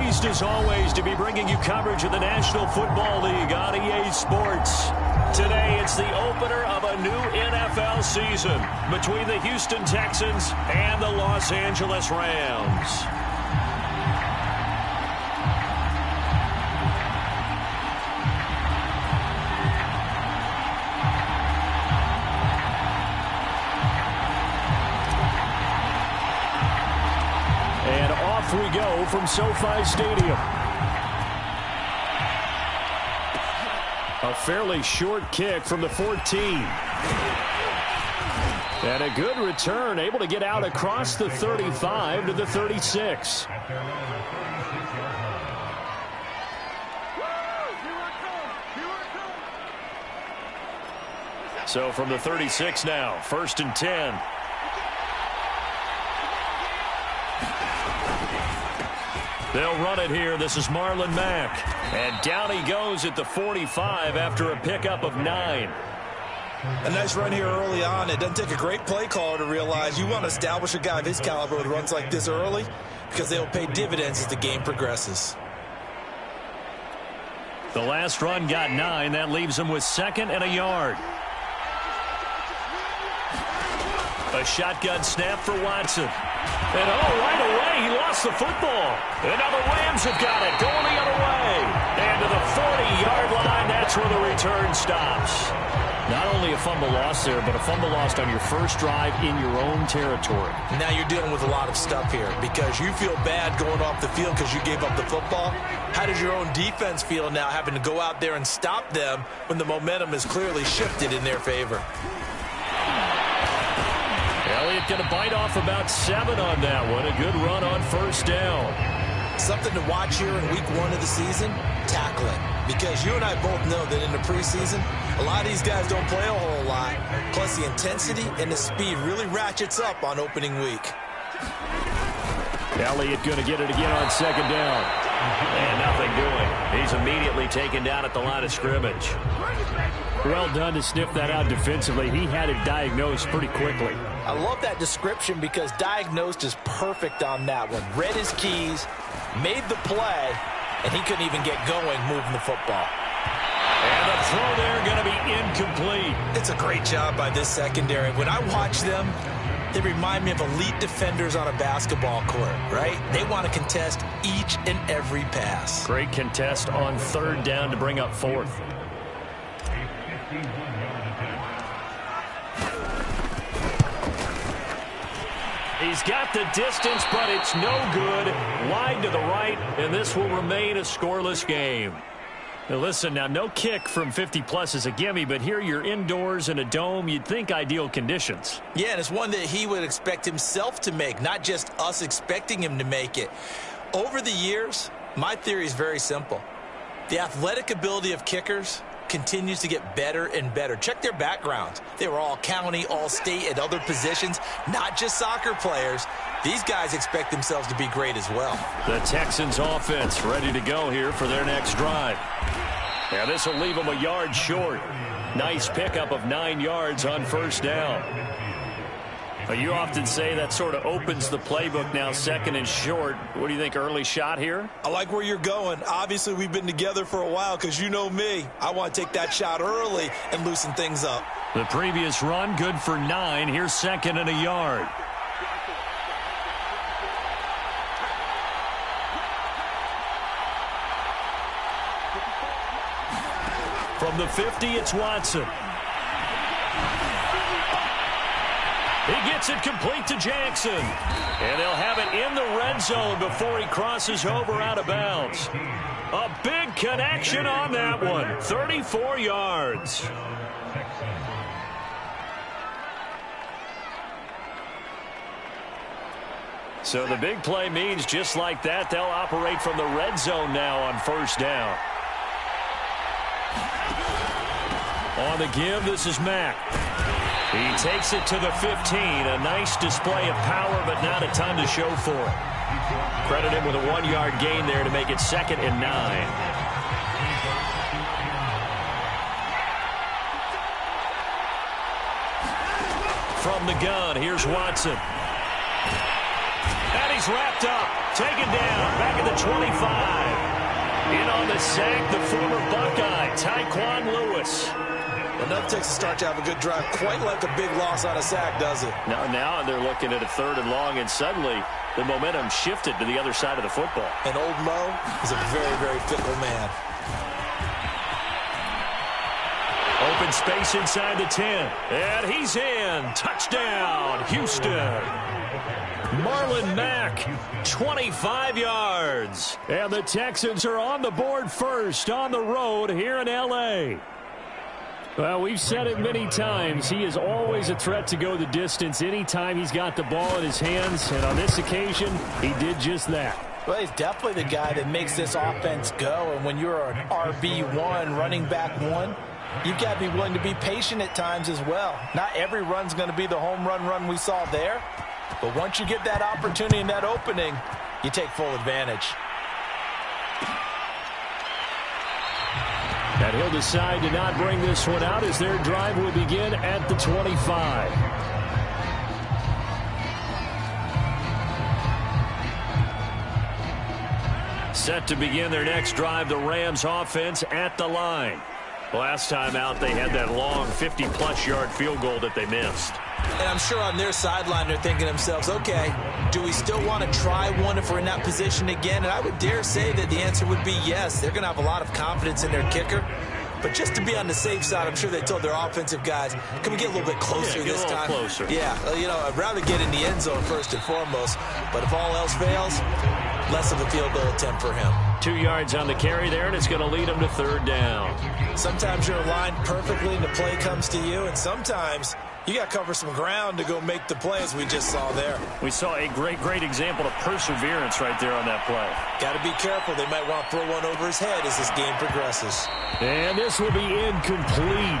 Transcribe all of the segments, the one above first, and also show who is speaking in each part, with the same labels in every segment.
Speaker 1: Pleased as always to be bringing you coverage of the National Football League on EA Sports. Today it's the opener of a new NFL season between the Houston Texans and the Los Angeles Rams. And off we go from SoFi Stadium. A fairly short kick from the 14. And a good return, able to get out across the 35 to the 36. So from the 36 now, 1st and 10. They'll run it here. This is Marlon Mack. And down he goes at the 45 after a pickup of 9.
Speaker 2: A nice run here early on. It doesn't take a great play caller to realize you want to establish a guy of his caliber with runs like this early because they'll pay dividends as the game progresses.
Speaker 1: The last run got 9. That leaves him with 2nd and a yard. A shotgun snap for Watson. And right away, he lost the football. And now the Rams have got it, going the other way. And to the 40-yard line, that's where the return stops. Not only a fumble loss there, but a fumble lost on your first drive in your own territory.
Speaker 2: Now you're dealing with a lot of stuff here because you feel bad going off the field because you gave up the football. How does your own defense feel now having to go out there and stop them when the momentum is clearly shifted in their favor?
Speaker 1: Elliott going to bite off about 7 on that one. A good run on 1st down.
Speaker 2: Something to watch here in week 1 of the season, tackling. Because you and I both know that in the preseason, a lot of these guys don't play a whole lot. Plus the intensity and the speed really ratchets up on opening week.
Speaker 1: Elliott going to get it again on 2nd down. And nothing doing. He's immediately taken down at the line of scrimmage.
Speaker 3: Well done to sniff that out defensively. He had it diagnosed pretty quickly.
Speaker 4: I love that description because diagnosed is perfect on that one. Read his keys, made the play, and he couldn't even get going moving the football.
Speaker 1: And the throw there going to be incomplete.
Speaker 2: It's a great job by this secondary. When I watch them, they remind me of elite defenders on a basketball court, right? They want to contest each and every pass.
Speaker 1: Great contest on 3rd down to bring up 4th. He's got the distance, but it's no good. Wide to the right, and this will remain a scoreless game. Now listen, now no kick from 50-plus is a gimme, but here you're indoors in a dome. You'd think ideal conditions.
Speaker 2: Yeah, and it's one that he would expect himself to make, not just us expecting him to make it. Over the years, my theory is very simple. The athletic ability of kickers continues to get better and better. Check their backgrounds. They were all county, all state, at other positions, not just soccer players. These guys expect themselves to be great as well.
Speaker 1: The Texans offense ready to go here for their next drive. Now this will leave them a yard short. Nice pickup of 9 yards on 1st down. You often say that sort of opens the playbook now, 2nd and short. What do you think, early shot here?
Speaker 2: I like where you're going. Obviously, we've been together for a while because you know me. I want to take that shot early and loosen things up.
Speaker 1: The previous run, good for 9. Here's 2nd and a yard. From the 50, it's Watson. He gets it complete to Jackson. And they'll have it in the red zone before he crosses over out of bounds. A big connection on that one. 34 yards. So the big play means just like that, they'll operate from the red zone now on 1st down. On the give, this is Mack. He takes it to the 15. A nice display of power, but not a ton to show for it. Credit him with a 1-yard gain there to make it 2nd and 9. From the gun, here's Watson. And he he's wrapped up, taken down, back at the 25. In on the sack, the former Buckeye, Tyquan Lewis.
Speaker 2: Enough Texas start to have a good drive, quite like a big loss on a sack, does it?
Speaker 3: Now they're looking at a 3rd and long, and suddenly the momentum shifted to the other side of the football.
Speaker 2: And old Mo is a very, very fickle man.
Speaker 1: Open space inside the 10. And he's in. Touchdown, Houston. Marlon Mack, 25 yards. And the Texans are on the board first on the road here in L.A. Well, we've said it many times. He is always a threat to go the distance anytime he's got the ball in his hands. And on this occasion, he did just that.
Speaker 4: Well, he's definitely the guy that makes this offense go. And when you're an RB1, running back 1, you've got to be willing to be patient at times as well. Not every run's going to be the home run we saw there. But once you get that opportunity and that opening, you take full advantage.
Speaker 3: And he'll decide to not bring this one out as their drive will begin at the 25. Set to begin their next drive, the Rams offense at the line. Last time out, they had that long 50-plus yard field goal that they missed.
Speaker 2: And I'm sure on their sideline they're thinking to themselves, okay, do we still want to try one if we're in that position again? And I would dare say that the answer would be yes. They're going to have a lot of confidence in their kicker. But just to be on the safe side, I'm sure they told their offensive guys, can we get a little bit closer this time?
Speaker 3: Closer.
Speaker 2: Yeah, I'd rather get in the end zone first and foremost. But if all else fails, less of a field goal attempt for him.
Speaker 3: 2 yards on the carry there, and it's going to lead him to 3rd down.
Speaker 2: Sometimes you're aligned perfectly and the play comes to you, and sometimes you got to cover some ground to go make the play, as we just saw there.
Speaker 3: We saw a great example of perseverance right there on that play.
Speaker 2: Got to be careful. They might want to throw one over his head as this game progresses.
Speaker 3: And this will be incomplete.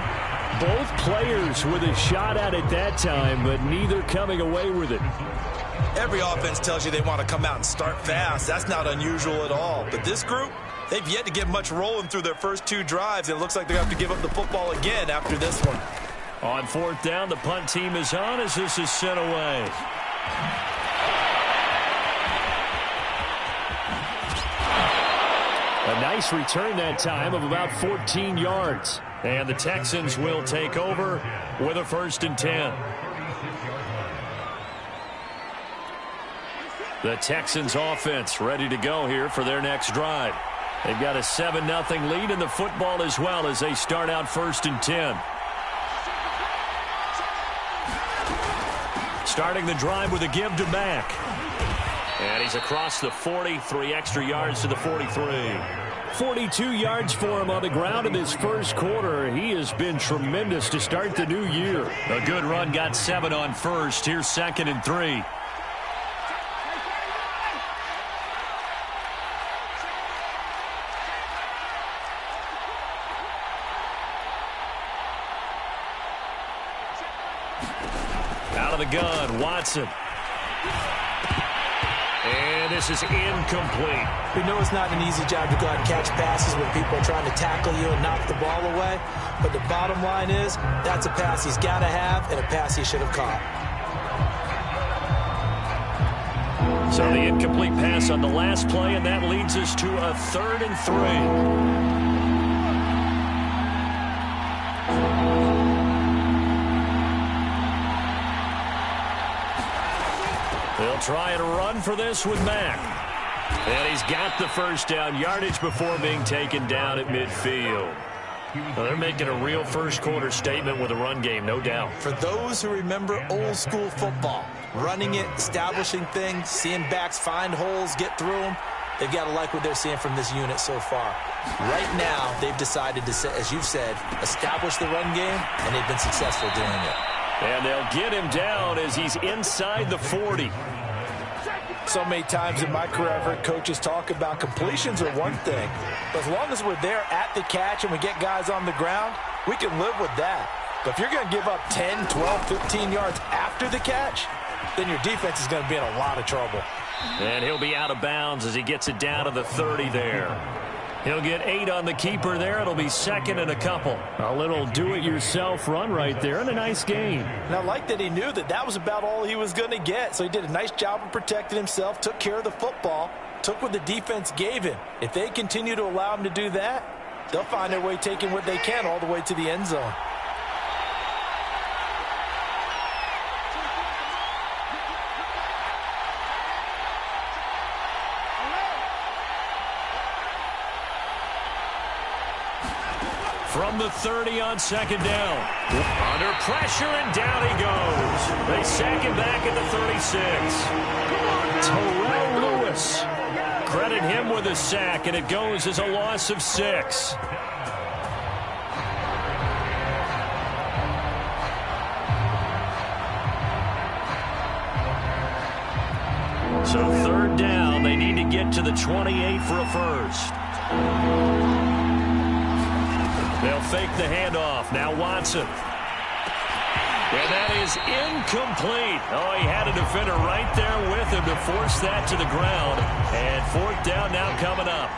Speaker 3: Both players with a shot at it that time, but neither coming away with it.
Speaker 2: Every offense tells you they want to come out and start fast. That's not unusual at all. But this group, they've yet to get much rolling through their first 2 drives. And it looks like they're going to have to give up the football again after this one.
Speaker 1: On 4th down, the punt team is on as this is sent away. A nice return that time of about 14 yards. And the Texans will take over with a 1st and 10. The Texans offense ready to go here for their next drive. They've got a 7-0 lead in the football as well as they start out 1st and 10. Starting the drive with a give to Mack. And he's across the 40, 3 extra yards to the 43. 42 yards for him on the ground in his first quarter. He has been tremendous to start the new year. A good run, got 7 on first. Here's 2nd and 3. Out of the gun, Watson. And this is incomplete.
Speaker 2: We know it's not an easy job to go out and catch passes when people are trying to tackle you and knock the ball away. But the bottom line is, that's a pass he's got to have and a pass he should have caught.
Speaker 1: So the incomplete pass on the last play, and that leads us to a 3rd and 3. They'll try and run for this with Mack. And he's got the first down yardage before being taken down at midfield. Well, they're making a real first quarter statement with a run game, no doubt.
Speaker 2: For those who remember old school football, running it, establishing things, seeing backs find holes, get through them, they've got to like what they're seeing from this unit so far. Right now, they've decided to, as you've said, establish the run game, and they've been successful doing it.
Speaker 1: And they'll get him down as he's inside the 40.
Speaker 4: So many times in my career, I've heard coaches talk about completions are one thing. But as long as we're there at the catch and we get guys on the ground, we can live with that. But if you're going to give up 10, 12, 15 yards after the catch, then your defense is going to be in a lot of trouble.
Speaker 1: And he'll be out of bounds as he gets it down to the 30 there.
Speaker 3: He'll get 8 on the keeper there. It'll be second and a couple. A little do-it-yourself run right there and a nice gain.
Speaker 4: And I like that he knew that that was about all he was going to get. So he did a nice job of protecting himself, took care of the football, took what the defense gave him. If they continue to allow him to do that, they'll find their way taking what they can all the way to the end zone.
Speaker 3: From the 30 on second down. Under pressure, and down he goes. They sack him back at the 36. Terrell Lewis. Credit him with a sack, and it goes as a loss of 6. So third down, they need to get to the 28 for a first. They'll fake the handoff. Now Watson. And that is incomplete. Oh, he had a defender right there with him to force that to the ground. And fourth down now coming up.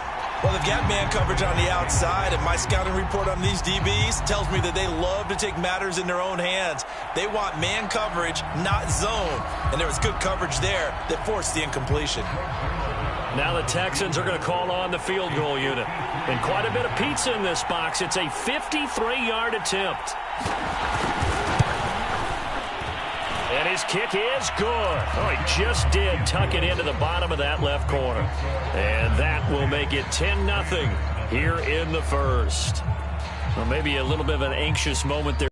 Speaker 2: Well, they've got man coverage on the outside, and my scouting report on these DBs tells me that they love to take matters in their own hands. They want man coverage, not zone. And there was good coverage there that forced the incompletion.
Speaker 3: Now the Texans are going to call on the field goal unit. And quite a bit of pizza in this box. It's a 53-yard attempt. And his kick is good. Oh, he just did tuck it into the bottom of that left corner. And that will make it 10-0 here in the first. Well, maybe a little bit of an anxious moment there.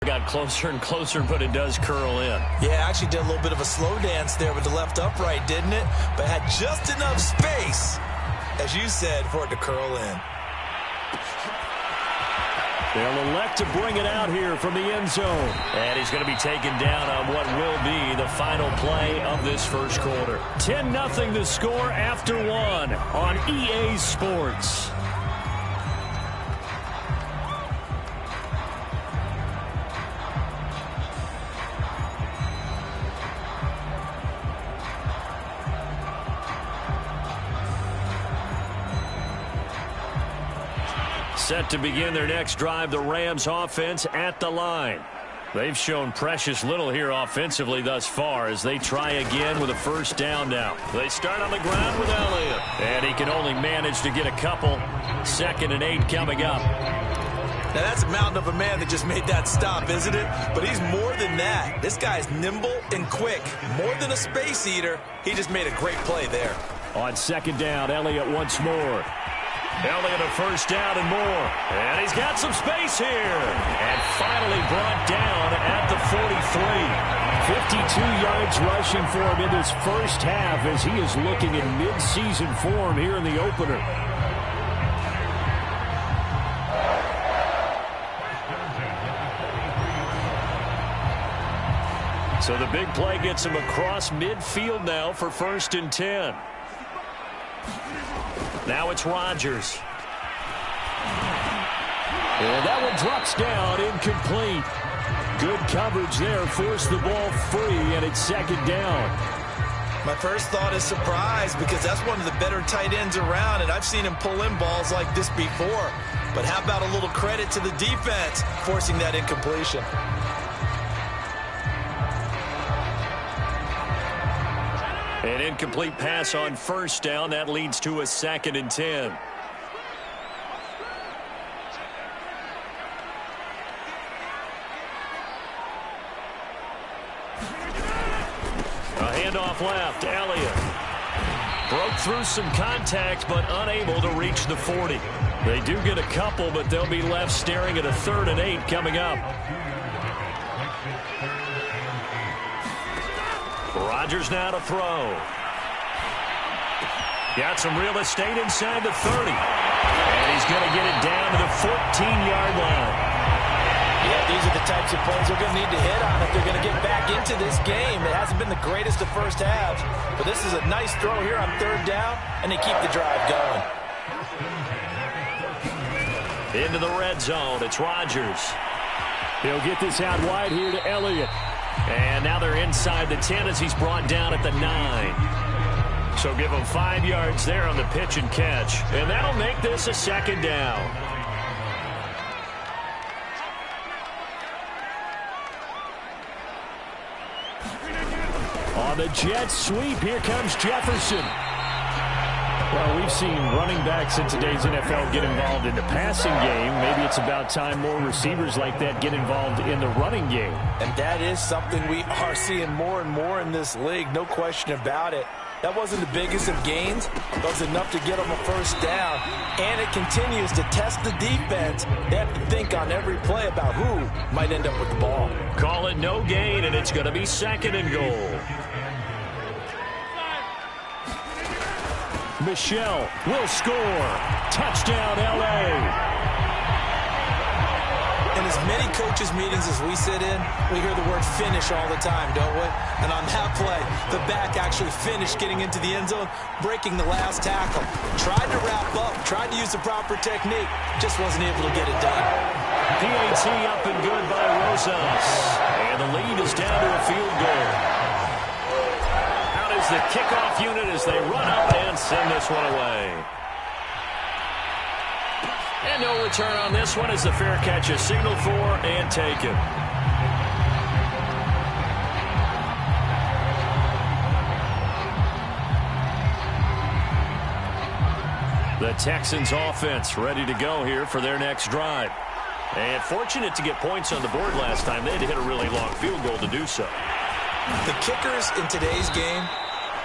Speaker 3: Got closer and closer, but it does curl in.
Speaker 2: Yeah, actually did a little bit of a slow dance there with the left upright, didn't it? But had just enough space, as you said, for it to curl in.
Speaker 3: They'll elect to bring it out here from the end zone. And he's going to be taken down on what will be the final play of this first quarter. 10-0 the score after 1 on EA Sports. Set to begin their next drive, the Rams offense at the line. They've shown precious little here offensively thus far as they try again with a first down now. They start on the ground with Elliott. And he can only manage to get a couple. 2nd and 8 coming up.
Speaker 2: Now that's a mountain of a man that just made that stop, isn't it? But he's more than that. This guy's nimble and quick. More than a space eater. He just made a great play there.
Speaker 3: On 2nd down, Elliott once more. Elliott a first down and more. And he's got some space here. And finally brought down at the 43. 52 yards rushing for him in this first half as he is looking in mid-season form here in the opener. So the big play gets him across midfield now for 1st and 10. Now it's Rodgers. And that one drops down, incomplete. Good coverage there, forced the ball free, and it's 2nd down.
Speaker 2: My first thought is surprise because that's one of the better tight ends around, and I've seen him pull in balls like this before. But how about a little credit to the defense forcing that incompletion?
Speaker 3: An incomplete pass on first down. That leads to a 2nd and 10. A handoff left. Elliott broke through some contact, but unable to reach the 40. They do get a couple, but they'll be left staring at a 3rd and 8 coming up. Rodgers now to throw. Got some real estate inside the 30. And he's going to get it down to the 14-yard line.
Speaker 4: Yeah, these are the types of plays they're going to need to hit on if they're going to get back into this game. It hasn't been the greatest of first halves, but this is a nice throw here on 3rd down, and they keep the drive going.
Speaker 3: Into the red zone. It's Rodgers. He'll get this out wide here to Elliott. And now they're inside the 10 as he's brought down at the 9. So give him 5 yards there on the pitch and catch. And that'll make this a second down. On the jet sweep, here comes Jefferson. Well, we've seen running backs in today's NFL get involved in the passing game. Maybe it's about time more receivers like that get involved in the running game.
Speaker 4: And that is something we are seeing more and more in this league, no question about it. That wasn't the biggest of gains, but it was enough to get them a first down. And it continues to test the defense. They have to think on every play about who might end up with the ball.
Speaker 3: Call it no gain, and it's going to be 2nd and goal. Michelle will score. Touchdown, L.A.
Speaker 2: In as many coaches' meetings as we sit in, we hear the word finish all the time, don't we? And on that play, the back actually finished getting into the end zone, breaking the last tackle. Tried to wrap up, tried to use the proper technique, just wasn't able to get it done.
Speaker 3: PAT up and good by Rosas. And the lead is down to a field goal. Out is the kickoff unit as they run up and send this one away. And no return on this one as the fair catch is signaled for and taken. The Texans offense ready to go here for their next drive. And fortunate to get points on the board last time. They had to hit a really long field goal to do so.
Speaker 2: The kickers in today's game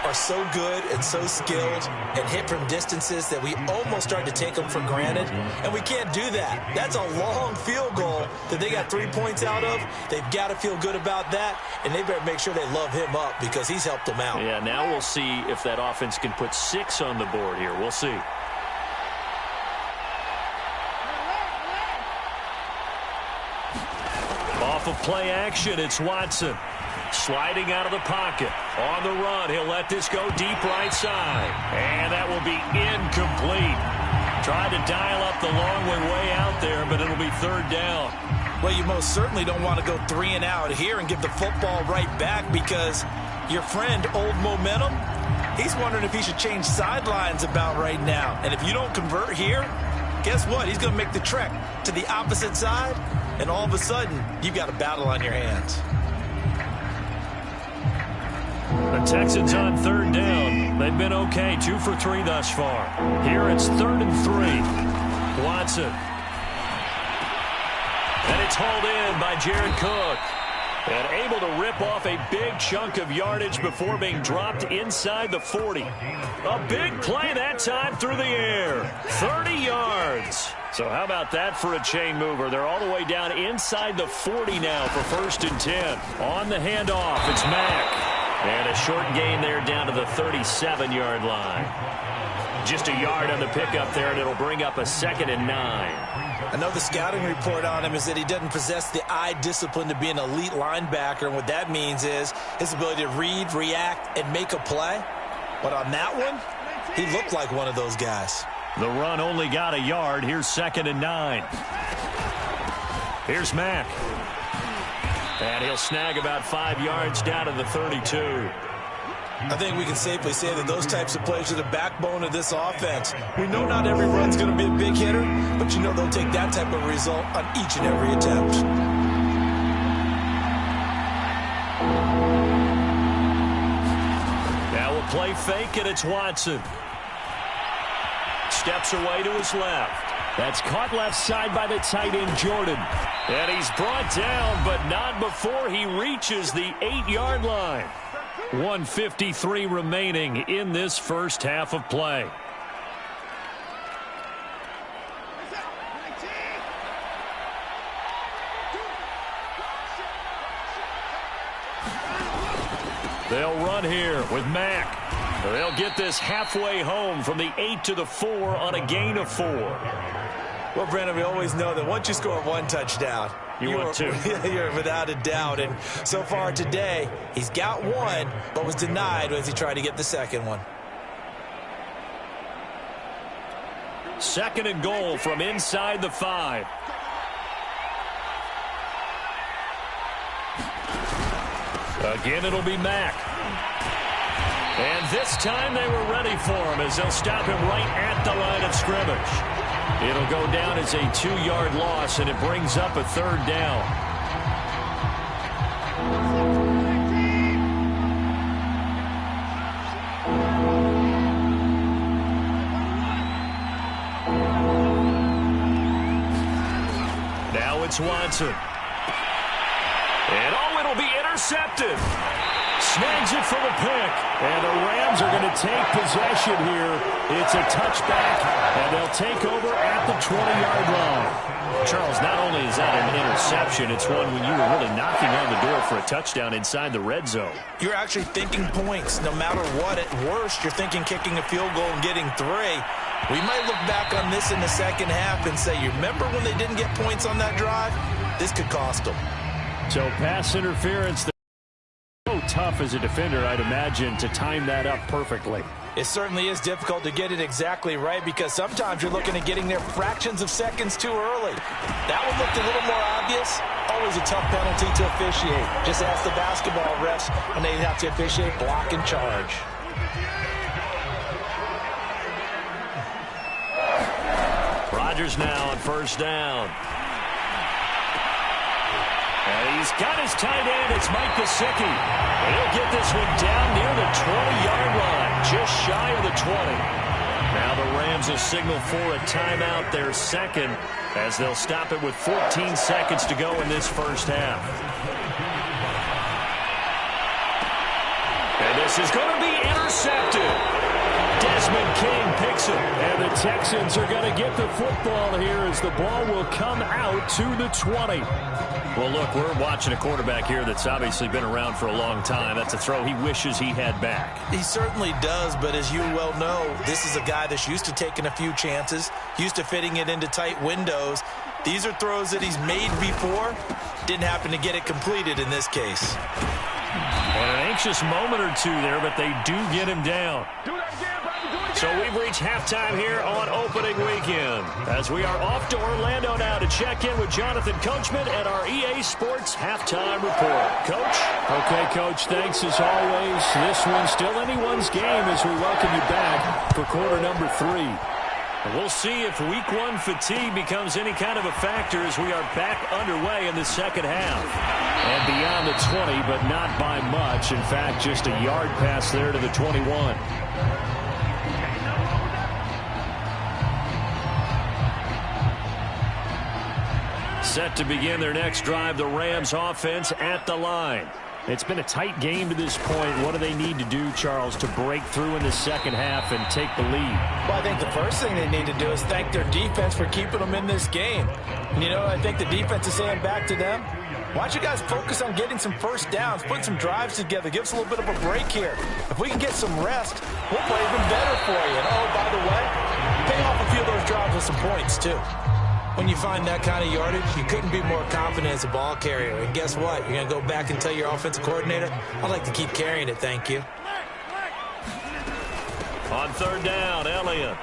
Speaker 2: are so good and so skilled and hit from distances that we almost start to take them for granted, and we can't do that. That's a long field goal that they got 3 points out of. They've got to feel good about that, and they better make sure they love him up because he's helped them out.
Speaker 3: Yeah, now we'll see if that offense can put 6 on the board here. We'll see. Off of play action, it's Watson. Sliding out of the pocket. On the run, he'll let this go deep right side. And that will be incomplete. Tried to dial up the long way out there, but it'll be 3rd down.
Speaker 2: Well, you most certainly don't want to go 3 and out here and give the football right back because your friend, Old Momentum, he's wondering if he should change sidelines about right now. And if you don't convert here, guess what? He's going to make the trek to the opposite side, and all of a sudden, you've got a battle on your hands.
Speaker 3: The Texans on 3rd down. They've been okay, 2 for 3 thus far. Here it's 3rd and 3. Watson. And it's hauled in by Jared Cook. And able to rip off a big chunk of yardage before being dropped inside the 40. A big play that time through the air. 30 yards. So how about that for a chain mover? They're all the way down inside the 40 now for 1st and 10. On the handoff, it's Mack. And a short gain there down to the 37-yard line. Just a yard on the pickup there, and it'll bring up a 2nd and 9.
Speaker 2: I know the scouting report on him is that he doesn't possess the eye discipline to be an elite linebacker, and what that means is his ability to read, react, and make a play. But on that one, he looked like one of those guys.
Speaker 3: The run only got a yard. Here's 2nd and 9. Here's Mack. And he'll snag about 5 yards down to the 32.
Speaker 2: I think we can safely say that those types of plays are the backbone of this offense. We know not every run's going to be a big hitter, but you know they'll take that type of result on each and every attempt.
Speaker 3: Now we'll play fake, and it's Watson. Steps away to his left. That's caught left side by the tight end, Jordan. And he's brought down, but not before he reaches the 8-yard line. 1:53 remaining in this first half of play. They'll run here with Mack. They'll get this halfway home from the 8 to the 4 on a gain of 4.
Speaker 2: Well, Brandon, we always know that once you score 1 touchdown,
Speaker 3: you want 2.
Speaker 2: You're without a doubt. And so far today, he's got 1, but was denied as he tried to get the 2nd one.
Speaker 3: 2nd and goal from inside the 5. Again, it'll be Mack. And this time they were ready for him as they'll stop him right at the line of scrimmage. It'll go down as a 2-yard loss, and it brings up a 3rd down. Now it's Watson. And it'll be intercepted. Snags it for the pick. And the Rams are going to take possession here. It's a touchback, and they'll take over at the 20-yard line.
Speaker 1: Charles, not only is that an interception, it's one when you were really knocking on the door for a touchdown inside the red zone.
Speaker 2: You're actually thinking points. No matter what, at worst, you're thinking kicking a field goal and getting 3. We might look back on this in the second half and say, you remember when they didn't get points on that drive? This could cost them.
Speaker 3: So pass interference. So tough as a defender, I'd imagine, to time that up perfectly.
Speaker 4: It certainly is difficult to get it exactly right because sometimes you're looking at getting there fractions of seconds too early. That one looked a little more obvious. Always a tough penalty to officiate. Just ask the basketball refs when they have to officiate block and charge.
Speaker 1: Rodgers now on 1st down. And he's got his tight end. It's Mike Gesicki. And he'll get this one down near the 20-yard line, just shy of the 20. Now the Rams will signal for a timeout, their 2nd, as they'll stop it with 14 seconds to go in this first half. And this is going to be intercepted. Desmond King picks it.
Speaker 3: And the Texans are going to get the football here as the ball will come out to the 20.
Speaker 1: Well, look, we're watching a quarterback here that's obviously been around for a long time. That's a throw he wishes he had back.
Speaker 2: He certainly does, but as you well know, this is a guy that's used to taking a few chances, used to fitting it into tight windows. These are throws that he's made before. Didn't happen to get it completed in this case.
Speaker 1: And an anxious moment or two there, but they do get him down. So we've reached halftime here on opening weekend as we are off to Orlando now to check in with Jonathan Coachman at our EA Sports Halftime Report. Coach?
Speaker 3: Okay, Coach, thanks as always. This one's still anyone's game as we welcome you back for quarter number 3.
Speaker 1: And we'll see if week 1 fatigue becomes any kind of a factor as we are back underway in the second half.
Speaker 3: And beyond the 20, but not by much. In fact, just a yard pass there to the 21.
Speaker 1: Set to begin their next drive, the Rams offense at the line.
Speaker 3: It's been a tight game to this point. What do they need to do, Charles, to break through in the second half and take the lead?
Speaker 4: Well, I think the first thing they need to do is thank their defense for keeping them in this game. And, you know, I think the defense is saying back to them, why don't you guys focus on getting some first downs, putting some drives together, give us a little bit of a break here. If we can get some rest, we'll play even better for you. And, oh, by the way, pay off a few of those drives with some points, too.
Speaker 2: When you find that kind of yardage, you couldn't be more confident as a ball carrier. And guess what? You're going to go back and tell your offensive coordinator, I'd like to keep carrying it, thank you.
Speaker 1: On 3rd down, Elliott.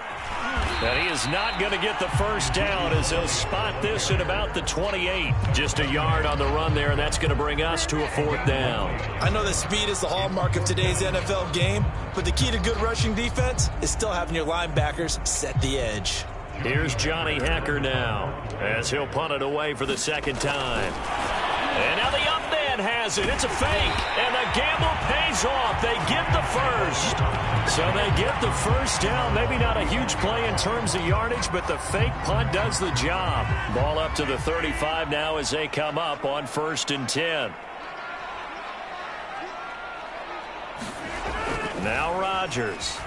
Speaker 1: And he is not going to get the first down as they'll spot this at about the 28. Just a yard on the run there, and that's going to bring us to a 4th down.
Speaker 2: I know that speed is the hallmark of today's NFL game, but the key to good rushing defense is still having your linebackers set the edge.
Speaker 1: Here's Johnny Hecker now as he'll punt it away for the 2nd time. And now the up man has it. It's a fake, and the gamble pays off. They get the first. So they get the first down. Maybe not a huge play in terms of yardage, but the fake punt does the job. Ball up to the 35 now as they come up on 1st and 10. Now Rodgers.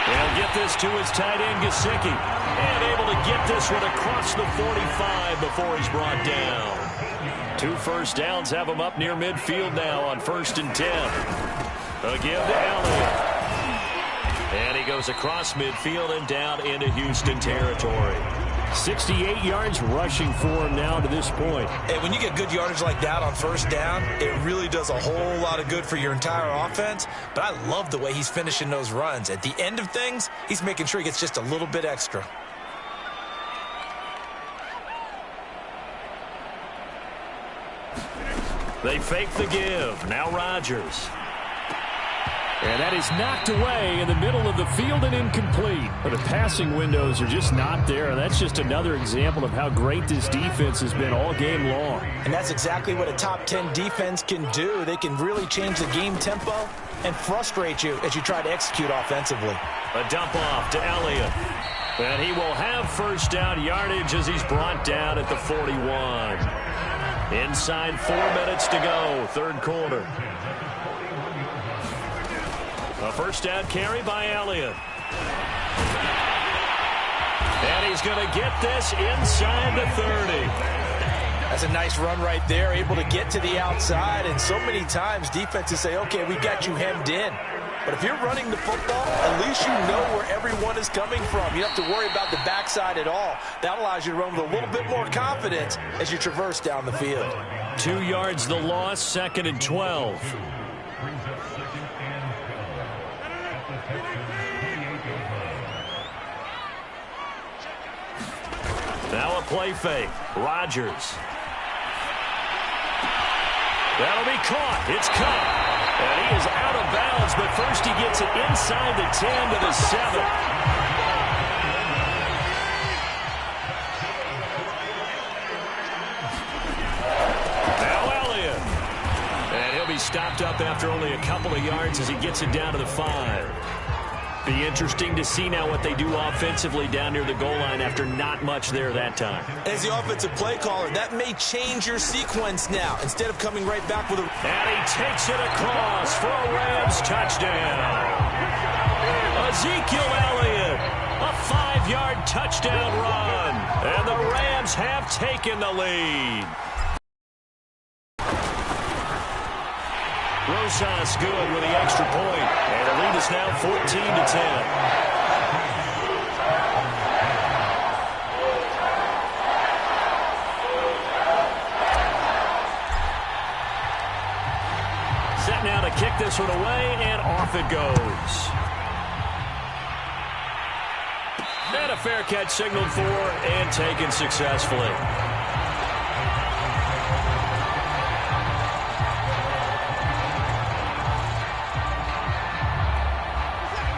Speaker 1: He'll get this to his tight end, Gesicki. And able to get this one across the 45 before he's brought down. 2 first downs have him up near midfield now on 1st and 10. Again to Elliott. And he goes across midfield and down into Houston territory.
Speaker 3: 68 yards rushing for him now to this point.
Speaker 2: Hey, when you get good yardage like that on 1st down, it really does a whole lot of good for your entire offense. But I love the way he's finishing those runs. At the end of things, he's making sure he gets just a little bit extra.
Speaker 1: They fake the give. Now Rodgers.
Speaker 3: And that is knocked away in the middle of the field and incomplete. But the passing windows are just not there. And that's just another example of how great this defense has been all game long.
Speaker 4: And that's exactly what a top 10 defense can do. They can really change the game tempo and frustrate you as you try to execute offensively.
Speaker 1: A dump off to Elliott. And he will have first down yardage as he's brought down at the 41. Inside 4 minutes to go, third quarter. A first down carry by Elliott. And he's going to get this inside the 30.
Speaker 4: That's a nice run right there, able to get to the outside. And so many times defenses say, okay, we got you hemmed in. But if you're running the football, at least you know where everyone is coming from. You don't have to worry about the backside at all. That allows you to run with a little bit more confidence as you traverse down the field.
Speaker 1: 2 yards the loss, 2nd and 12. Now a play fake. Rodgers. That'll be caught. It's caught. And he is out of bounds, but first he gets it inside the 10 to the 7. Now Elliott. And he'll be stopped up after only a couple of yards as he gets it down to the 5. Be interesting to see now what they do offensively down near the goal line after not much there that time.
Speaker 2: As the offensive play caller, that may change your sequence now. Instead of coming right back with a...
Speaker 1: And he takes it across for a Rams touchdown. Ezekiel Elliott, a 5-yard touchdown run. And the Rams have taken the lead. Rosas good with the extra point. And the lead is now 14-10. Set now to kick this one away, and off it goes. And a fair catch signaled for and taken successfully.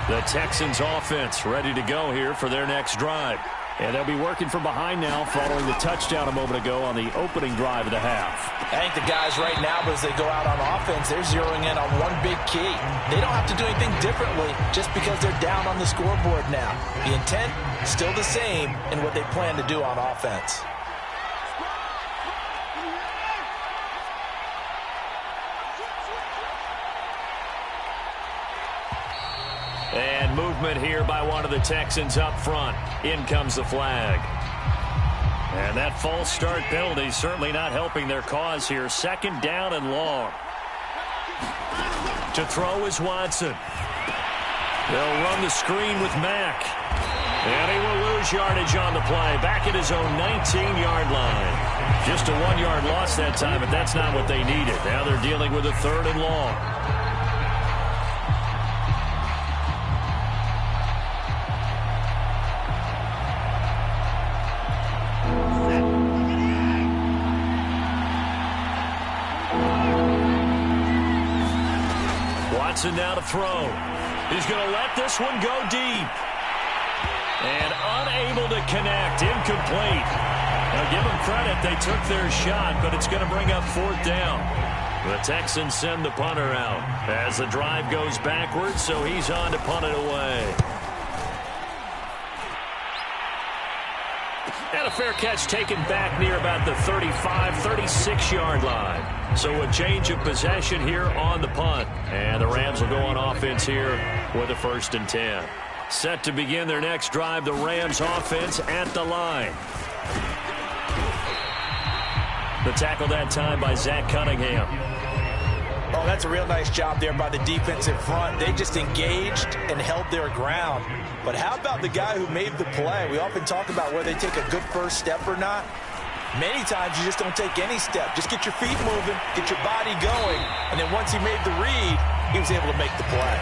Speaker 1: The Texans offense ready to go here for their next drive. And they'll be working from behind now following the touchdown a moment ago on the opening drive of the half.
Speaker 4: I think the guys right now, as they go out on offense, they're zeroing in on one big key. They don't have to do anything differently just because they're down on the scoreboard now. The intent, still the same in what they plan to do on offense.
Speaker 1: And movement here by one of the Texans up front. In comes the flag. And that false start penalty certainly not helping their cause here. 2nd down and long. To throw is Watson. They'll run the screen with Mack. And he will lose yardage on the play. Back at his own 19-yard line. Just a 1-yard loss that time, but that's not what they needed. Now they're dealing with a 3rd and long. Watson now to throw. He's going to let this one go deep. And unable to connect. Incomplete. Now give them credit. They took their shot, but it's going to bring up 4th down. The Texans send the punter out as the drive goes backwards, so he's on to punt it away. And a fair catch taken back near about the 35, 36-yard line. So a change of possession here on the punt. And the Rams will go on offense here with a 1st and 10. Set to begin their next drive, the Rams offense at the line. The tackle that time by Zach Cunningham.
Speaker 4: Oh, that's a real nice job there by the defensive front. They just engaged and held their ground. But how about the guy who made the play? We often talk about whether they take a good first step or not. Many times you just don't take any step. Just get your feet moving, get your body going, and then once he made the read, he was able to make the play.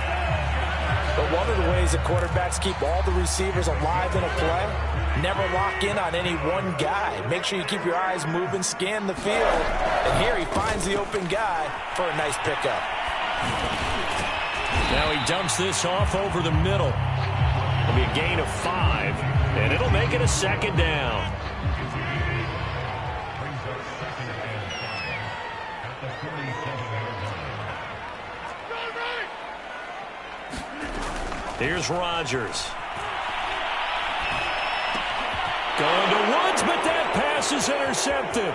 Speaker 4: But one of the ways that quarterbacks keep all the receivers alive in a play, never lock in on any one guy. Make sure you keep your eyes moving, scan the field, and here he finds the open guy for a nice pickup.
Speaker 3: Now he dumps this off over the middle. It'll be a gain of 5, and it'll make it a second down. Here's Rodgers. Going to Woods, but that pass is intercepted.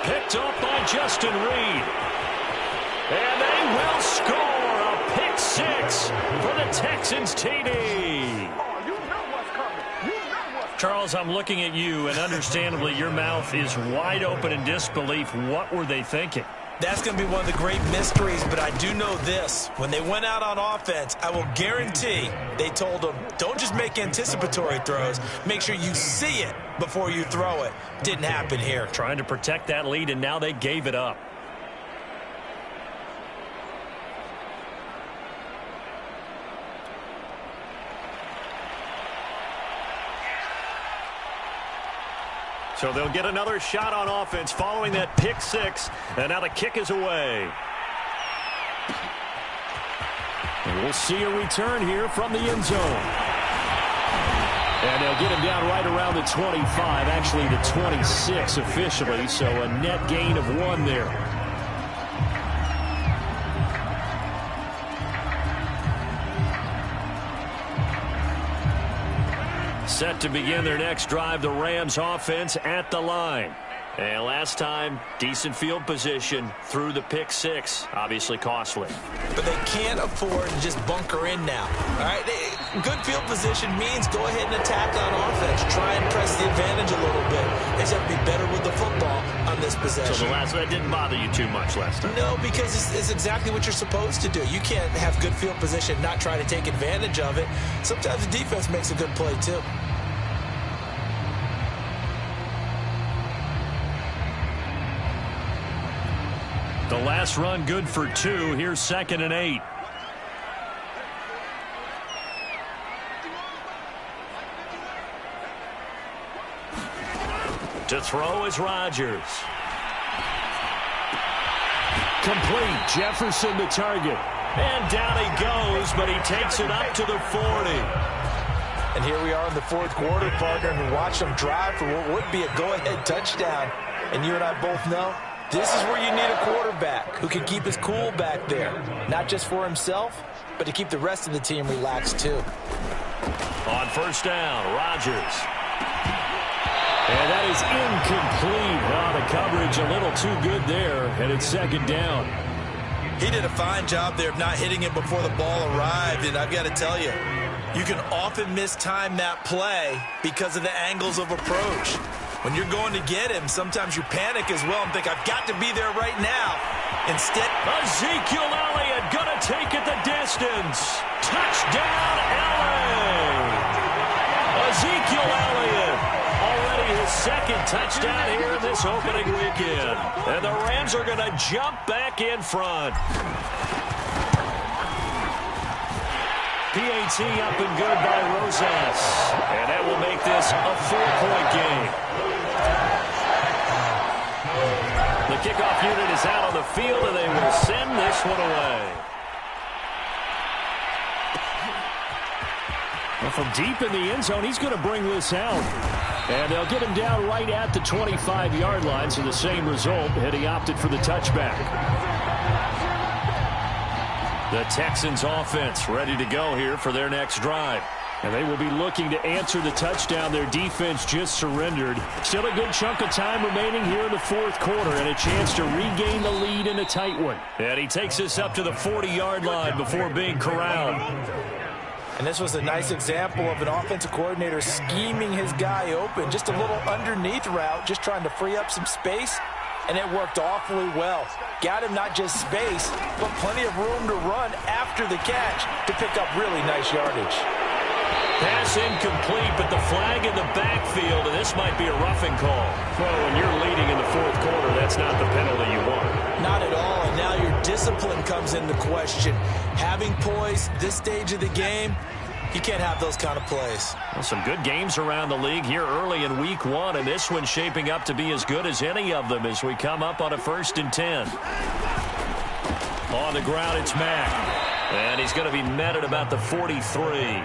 Speaker 3: Picked off by Justin Reed. And they will score a pick 6 for the Texans TD. Charles, I'm looking at you, and understandably your mouth is wide open in disbelief. What were they thinking?
Speaker 2: That's going to be one of the great mysteries, but I do know this. When they went out on offense, I will guarantee they told them, don't just make anticipatory throws. Make sure you see it before you throw it. Didn't happen here.
Speaker 3: Trying to protect that lead, and now they gave it up. So they'll get another shot on offense following that pick 6. And now the kick is away. And we'll see a return here from the end zone. And they'll get him down right around the 25, actually the 26 officially. So a net gain of 1 there. Set to begin their next drive, the Rams offense at the line. And last time, decent field position through the pick 6. Obviously costly.
Speaker 2: But they can't afford to just bunker in now. All right, good field position means go ahead and attack on offense. Try and press the advantage a little bit. They just have to be better with the football on this possession.
Speaker 3: So the last one didn't bother you too much last time?
Speaker 2: No, because it's exactly what you're supposed to do. You can't have good field position, not try to take advantage of it. Sometimes the defense makes a good play too.
Speaker 3: The last run good for 2. Here's 2nd and 8. To throw is Rodgers. Complete. Jefferson the target. And down he goes, but he takes it up to the 40.
Speaker 4: And here we are in the 4th quarter, partner, and watch them drive for what would be a go-ahead touchdown. And you and I both know this is where you need a quarterback who can keep his cool back there. Not just for himself, but to keep the rest of the team relaxed too.
Speaker 3: On 1st down, Rodgers. And that is incomplete. The coverage a little too good there, and it's 2nd down.
Speaker 2: He did a fine job there of not hitting it before the ball arrived, and I've got to tell you, you can often mistime that play because of the angles of approach. When you're going to get him, sometimes you panic as well and think, I've got to be there right now. Instead,
Speaker 3: Ezekiel Elliott going to take it the distance. Touchdown, LA! Ezekiel Elliott, already his 2nd touchdown here in this opening weekend. And the Rams are going to jump back in front. PAT up and good by Rosas. And that will make this a 4-point game. The kickoff unit is out on the field, and they will send this one away. Well, from deep in the end zone, he's going to bring this out. And they'll get him down right at the 25-yard line, so the same result, and he opted for the touchback. The Texans offense ready to go here for their next drive. And they will be looking to answer the touchdown their defense just surrendered. Still a good chunk of time remaining here in the 4th quarter and a chance to regain the lead in a tight one. And he takes this up to the 40-yard line before being corralled.
Speaker 4: And this was a nice example of an offensive coordinator scheming his guy open. Just a little underneath route, just trying to free up some space. And it worked awfully well. Got him not just space, but plenty of room to run after the catch to pick up really nice yardage.
Speaker 3: Pass incomplete, but the flag in the backfield, and this might be a roughing call. Well, when you're leading in the 4th quarter, that's not the penalty you want.
Speaker 2: Not at all, and now your discipline comes into question. Having poise this stage of the game, you can't have those kind of plays.
Speaker 3: Well, some good games around the league here early in week 1, and this one's shaping up to be as good as any of them as we come up on a 1st and 10. On the ground, it's Mack. And he's going to be met at about the 43.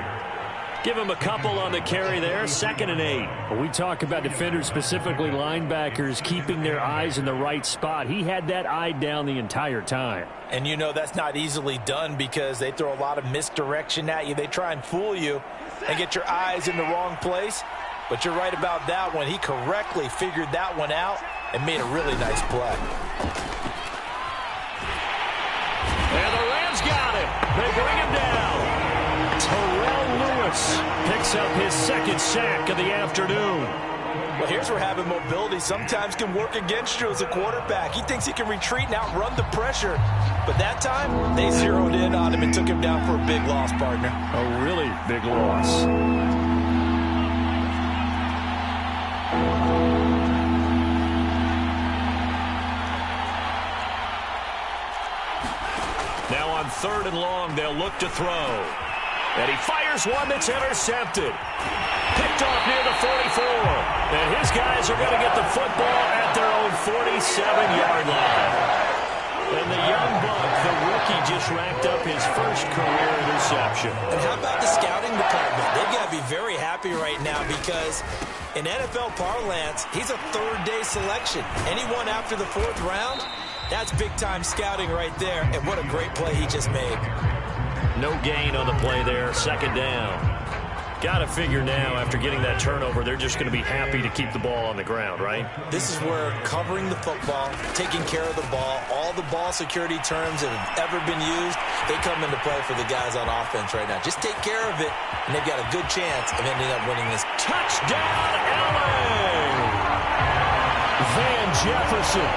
Speaker 3: Give him a couple on the carry there, 2nd and 8.
Speaker 1: When we talk about defenders, specifically linebackers, keeping their eyes in the right spot, he had that eye down the entire time.
Speaker 4: And you know that's not easily done because they throw a lot of misdirection at you. They try and fool you and get your eyes in the wrong place. But you're right about that one. He correctly figured that one out and made a really nice play.
Speaker 3: And the Rams got him. They bring him down. Terrell Lewis picks up his 2nd sack of the afternoon.
Speaker 4: Well, here's where having mobility sometimes can work against you as a quarterback. He thinks he can retreat and outrun the pressure. But that time, they zeroed in on him and took him down for a big loss, partner.
Speaker 1: A really big loss.
Speaker 3: Now on 3rd and long, they'll look to throw. And he fires one that's intercepted. Picked off near the 44. And his guys are going to get the football at their own 47-yard line. And the young buck, the rookie, just racked up his first career interception.
Speaker 2: And how about the scouting department? They've got to be very happy right now because in NFL parlance, he's a 3rd-day selection. Anyone after the 4th round, that's big-time scouting right there. And what a great play he just made.
Speaker 3: No gain on the play there, 2nd down. Got to figure now, after getting that turnover, they're just going to be happy to keep the ball on the ground, right?
Speaker 2: This is where covering the football, taking care of the ball, all the ball security terms that have ever been used, they come into play for the guys on offense right now. Just take care of it, and they've got a good chance of ending up winning this.
Speaker 3: Touchdown, LA! Van Jefferson,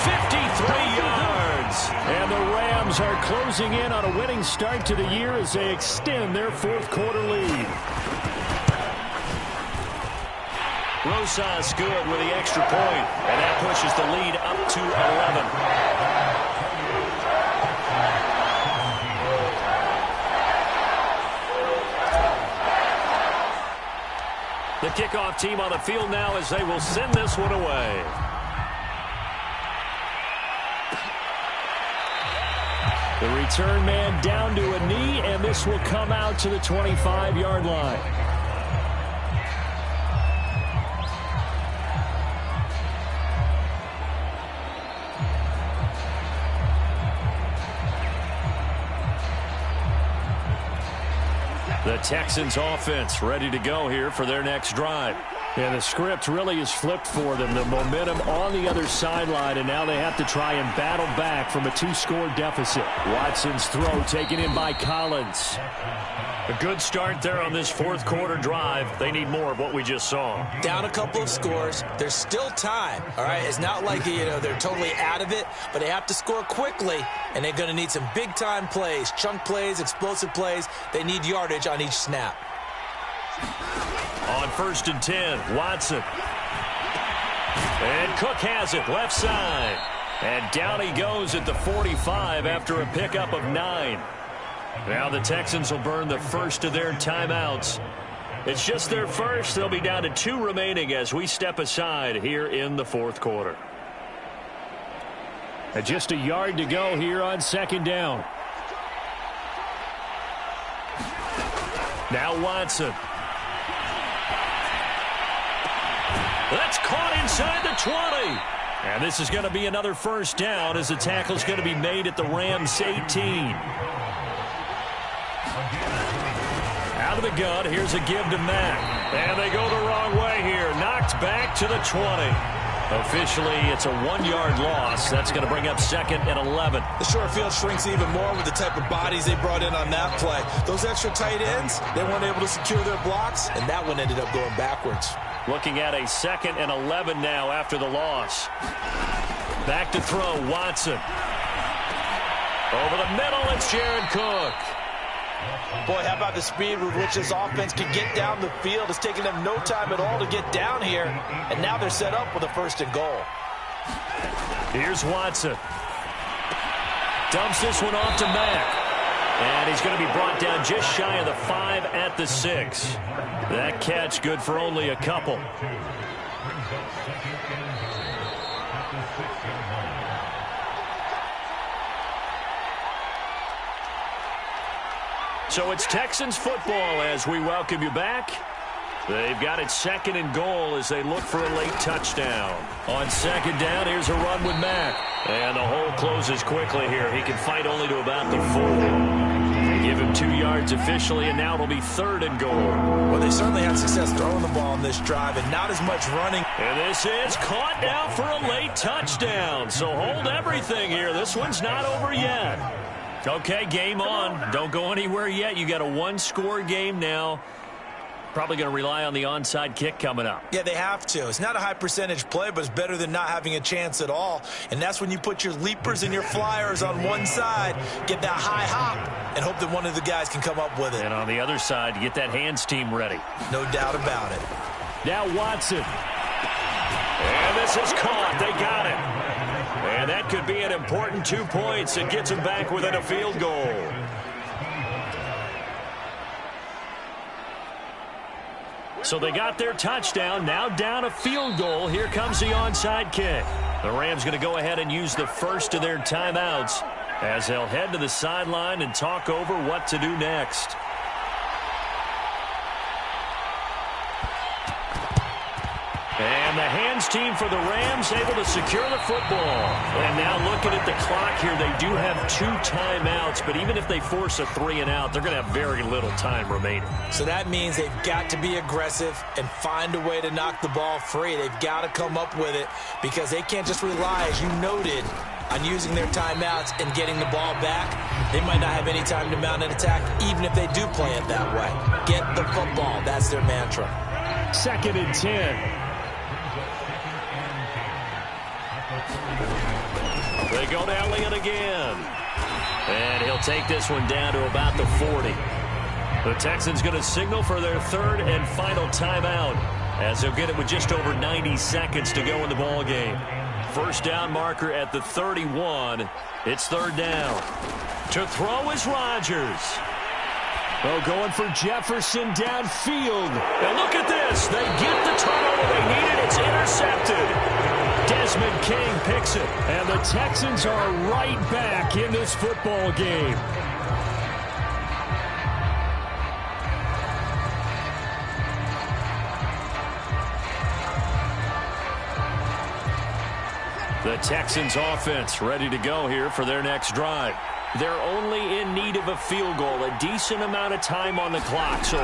Speaker 3: 53 yards. And the Rams are closing in on a winning start to the year as they extend their 4th quarter lead. Rosas good with the extra point, and that pushes the lead up to 11. The kickoff team on the field now as they will send this one away. The return man down to a knee, and this will come out to the 25-yard line. The Texans offense ready to go here for their next drive. Yeah, the script really is flipped for them. The momentum on the other sideline, and now they have to try and battle back from a 2-score deficit. Watson's throw taken in by Collins. A good start there on this 4th quarter drive. They need more of what we just saw.
Speaker 2: Down a couple of scores. There's still time, all right? It's not like, they're totally out of it, but they have to score quickly, and they're going to need some big-time plays, chunk plays, explosive plays. They need yardage on each snap.
Speaker 3: On 1st and 10, Watson. And Cook has it, left side. And down he goes at the 45 after a pickup of 9. Now the Texans will burn the first of their timeouts. It's just their first. They'll be down to 2 remaining as we step aside here in the 4th quarter.
Speaker 1: And just a yard to go here on 2nd down.
Speaker 3: Now Watson. That's caught inside the 20. And this is going to be another first down as the tackle's going to be made at the Rams 18. Out of the gun, here's a give to Mack. And they go the wrong way here. Knocked back to the 20. Officially, it's a 1-yard loss. That's going to bring up 2nd and 11.
Speaker 2: The short field shrinks even more with the type of bodies they brought in on that play. Those extra tight ends, they weren't able to secure their blocks, and that one ended up going backwards.
Speaker 3: Looking at a 2nd and 11 now after the loss. Back to throw, Watson. Over the middle, it's Jared Cook.
Speaker 4: Boy, how about the speed with which this offense can get down the field? It's taking them no time at all to get down here, and now they're set up with a 1st and goal.
Speaker 3: Here's Watson. Dumps this one off to Mack. And he's going to be brought down just shy of the 5 at the 6. That catch good for only a couple. So it's Texans football as we welcome you back. They've got it 2nd and goal as they look for a late touchdown. On 2nd down, here's a run with Mack. And the hole closes quickly here. He can fight only to about the 4. They give him 2 yards officially, and now it'll be 3rd and goal.
Speaker 4: Well, they certainly had success throwing the ball on this drive and not as much running.
Speaker 3: And this is caught now for a late touchdown. So hold everything here. This one's not over yet. Okay, game on. Don't go anywhere yet. You got a 1-score game now. Probably going to rely on the onside kick coming up.
Speaker 4: Yeah, they have to. It's not a high percentage play, but it's better than not having a chance at all. And that's when you put your leapers and your flyers on one side, get that high hop, and hope that one of the guys can come up with it.
Speaker 3: And on the other side, you get that hands team ready.
Speaker 4: No doubt about it.
Speaker 3: Now Watson. And this is caught. They got it. And that could be an important 2 points. It gets them back within a field goal. So they got their touchdown, now down a field goal. Here comes the onside kick. The Rams going to go ahead and use the first of their timeouts as they'll head to the sideline and talk over what to do next. And the hands team for the Rams able to secure the football. And now looking at the clock here, they do have 2 timeouts, but even if they force a 3-and-out, they're going to have very little time remaining.
Speaker 4: So that means they've got to be aggressive and find a way to knock the ball free. They've got to come up with it because they can't just rely, as you noted, on using their timeouts and getting the ball back. They might not have any time to mount an attack, even if they do play it that way. Get the football. That's their mantra.
Speaker 3: 2nd and 10. They go to Elliott again. And he'll take this one down to about the 40. The Texans going to signal for their 3rd and final timeout as they'll get it with just over 90 seconds to go in the ball game. First down marker at the 31. It's 3rd down. To throw is Rodgers. Oh, going for Jefferson downfield. And look at this. They get the turnover they needed. It's intercepted. Desmond King picks it. And the Texans are right back in this football game. The Texans offense ready to go here for their next drive. They're only in need of a field goal, a decent amount of time on the clock. So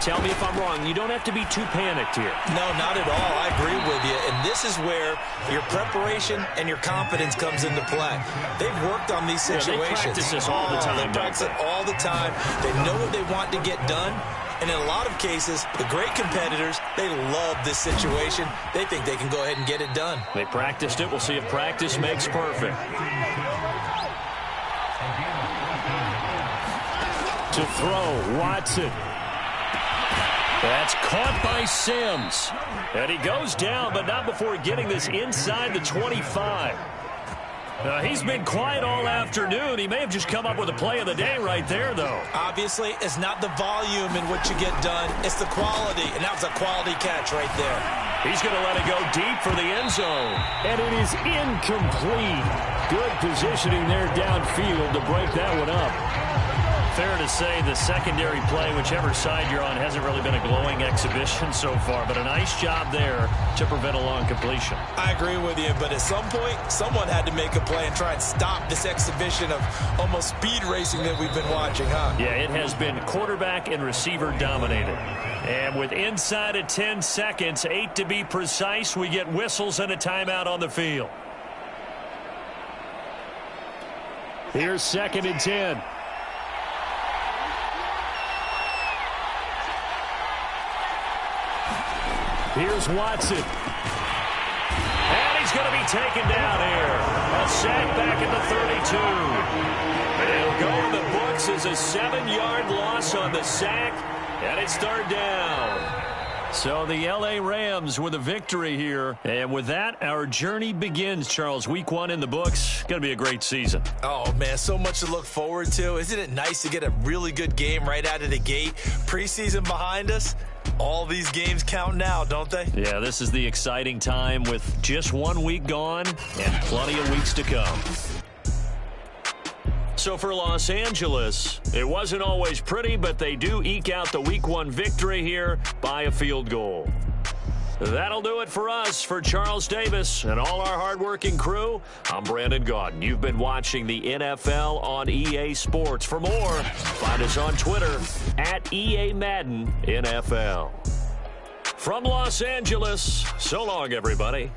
Speaker 3: tell me if I'm wrong. You don't have to be too panicked here.
Speaker 4: No, not at all. I agree with you. And this is where your preparation and your confidence comes into play. They've worked on these situations.
Speaker 3: Yeah, they practice this all the time.
Speaker 4: They practice it all the time. They know what they want to get done. And in a lot of cases, the great competitors, they love this situation. They think they can go ahead and get it done.
Speaker 3: They practiced it. We'll see if practice makes perfect. To throw, Watson. That's caught by Sims. And he goes down, but not before getting this inside the 25. He's been quiet all afternoon. He may have just come up with a play of the day right there, though.
Speaker 4: Obviously, it's not the volume in what you get done. It's the quality, and that was a quality catch right there.
Speaker 3: He's going to let it go deep for the end zone. And it is incomplete. Good positioning there downfield to break that one up. Fair to say the secondary play, whichever side you're on, hasn't really been a glowing exhibition so far, but a nice job there to prevent a long completion.
Speaker 4: I agree with you, but at some point, someone had to make a play and try and stop this exhibition of almost speed racing that we've been watching, huh?
Speaker 3: Yeah, it has been quarterback and receiver dominated. And with inside of 10 seconds, 8 to be precise, we get whistles and a timeout on the field. Here's 2nd and 10. Here's Watson. And he's going to be taken down here. A sack back at the 32. It'll go in the books as a 7-yard loss on the sack, and it's 3rd down. So the L.A. Rams with a victory here. And with that, our journey begins, Charles. Week 1 in the books. Going to be a great season.
Speaker 4: Oh, man, so much to look forward to. Isn't it nice to get a really good game right out of the gate? Preseason behind us. All these games count now, don't they?
Speaker 3: Yeah, this is the exciting time with just 1 week gone and plenty of weeks to come. So for Los Angeles, it wasn't always pretty, but they do eke out the Week 1 victory here by a field goal. That'll do it for us. For Charles Davis and all our hardworking crew, I'm Brandon Gaudin. You've been watching the NFL on EA Sports. For more, find us on Twitter at EA Madden NFL. From Los Angeles, so long, everybody.